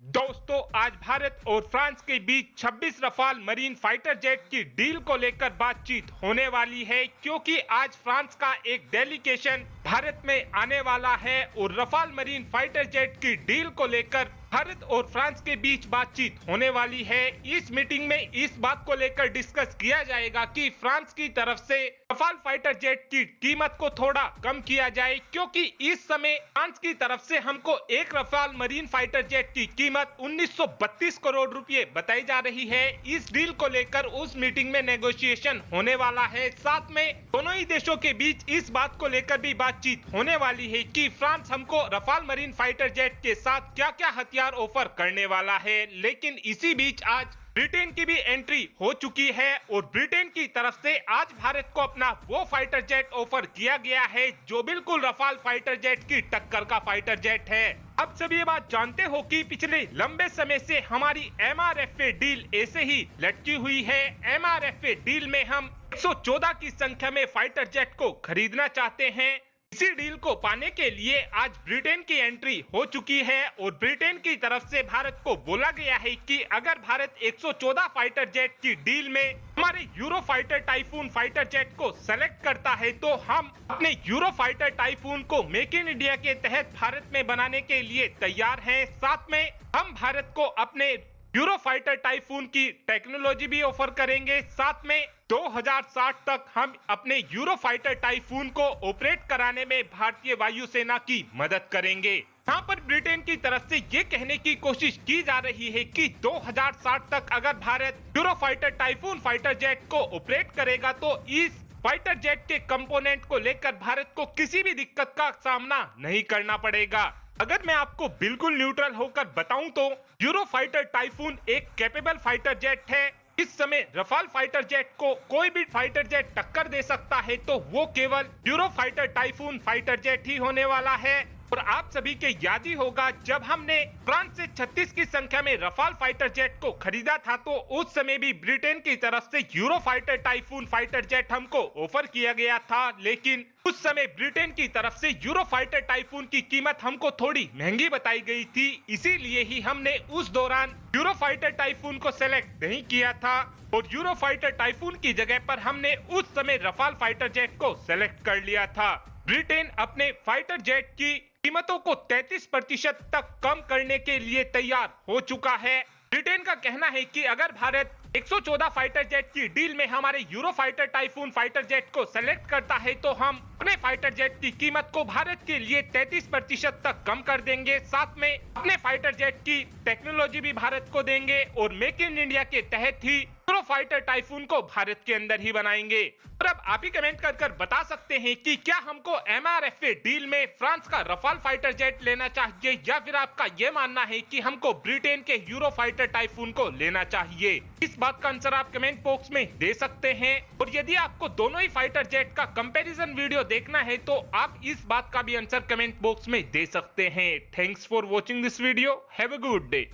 दोस्तों, आज भारत और फ्रांस के बीच 26 रफाल मरीन फाइटर जेट की डील को लेकर बातचीत होने वाली है, क्योंकि आज फ्रांस का एक डेलीगेशन भारत में आने वाला है और रफाल मरीन फाइटर जेट की डील को लेकर भारत और फ्रांस के बीच बातचीत होने वाली है। इस मीटिंग में इस बात को लेकर डिस्कस किया जाएगा कि फ्रांस की तरफ से रफाल फाइटर जेट की कीमत को थोड़ा कम किया जाए, क्योंकि इस समय फ्रांस की तरफ से हमको एक रफाल मरीन फाइटर जेट की कीमत 1932 करोड़ रुपए बताई जा रही है। इस डील को लेकर उस मीटिंग में नेगोशिएशन होने वाला है। साथ में दोनों ही देशों के बीच इस बात को लेकर भी बातचीत होने वाली है कि फ्रांस हमको रफाल मरीन फाइटर जेट के साथ क्या क्या हथियार ऑफर करने वाला है। लेकिन इसी बीच आज ब्रिटेन की भी एंट्री हो चुकी है और ब्रिटेन की तरफ से आज भारत को अपना वो फाइटर जेट ऑफर किया गया है जो बिल्कुल रफाल फाइटर जेट की टक्कर का फाइटर जेट है। अब सभी ये बात जानते हो कि पिछले लंबे समय से हमारी MRFA डील ऐसे ही लटकी हुई है। MRFA डील में हम 114 की संख्या में फाइटर जेट को खरीदना चाहते हैं। इसी डील को पाने के लिए आज ब्रिटेन की एंट्री हो चुकी है और ब्रिटेन की तरफ से भारत को बोला गया है कि अगर भारत 114 फाइटर जेट की डील में हमारे euro fighter Typhoon fighter jet को सेलेक्ट करता है तो हम अपने यूरो फाइटर टाइफून को मेक इन इंडिया के तहत भारत में बनाने के लिए तैयार हैं। साथ में हम भारत को अपने यूरो फाइटर टाइफून की टेक्नोलॉजी भी ऑफर करेंगे। साथ में 2060 तक हम अपने यूरो फाइटर टाइफून को ऑपरेट कराने में भारतीय वायुसेना की मदद करेंगे। यहाँ पर ब्रिटेन की तरफ से ये कहने की कोशिश की जा रही है कि 2060 तक अगर Bharat euro fighter Typhoon fighter jet को ऑपरेट करेगा तो इस फाइटर जेट के कंपोनेंट को लेकर भारत को किसी भी दिक्कत का सामना नहीं करना पड़ेगा। अगर मैं आपको बिल्कुल न्यूट्रल होकर बताऊं तो यूरो फाइटर टाइफून एक कैपेबल फाइटर जेट है। इस समय रफाल फाइटर जेट को कोई भी फाइटर जेट टक्कर दे सकता है तो वो केवल Eurofighter Typhoon fighter jet ही होने वाला है। और आप सभी के याद ही होगा जब हमने फ्रांस से 36 की संख्या में रफाल फाइटर जेट को खरीदा था तो उस समय भी ब्रिटेन की तरफ से euro fighter Typhoon fighter jet हमको ऑफर किया गया था, लेकिन उस समय ब्रिटेन की तरफ से यूरो फाइटर टाइफून की कीमत हमको थोड़ी महंगी बताई गई थी। इसीलिए ही हमने उस दौरान यूरो फाइटर टाइफून को सेलेक्ट नहीं किया था और यूरो फाइटर टाइफून की जगह पर हमने उस समय रफाल फाइटर जेट को सेलेक्ट कर लिया था। ब्रिटेन अपने फाइटर जेट की कीमतों को 33% तक कम करने के लिए तैयार हो चुका है। ब्रिटेन का कहना है कि अगर भारत 114 फाइटर जेट की डील में हमारे euro fighter Typhoon fighter jet को सेलेक्ट करता है तो हम अपने फाइटर जेट की कीमत को भारत के लिए 33% तक कम कर देंगे। साथ में अपने फाइटर जेट की टेक्नोलॉजी भी भारत को देंगे और मेक इन इंडिया के तहत ही यूरो फाइटर टाइफून को भारत के अंदर ही बनाएंगे। और अब आप ही कमेंट कर बता सकते हैं कि क्या हमको MRFA डील में फ्रांस का रफाल फाइटर जेट लेना चाहिए या फिर आपका यह मानना है कि हमको ब्रिटेन के यूरो फाइटर टाइफून को लेना चाहिए। इस बात का आंसर आप कमेंट बॉक्स में दे सकते हैं। और यदि आपको दोनों ही फाइटर जेट का कंपैरिजन वीडियो देखना है तो आप इस बात का भी आंसर कमेंट बॉक्स में दे सकते हैं। Thanks for watching this video. Have a good day.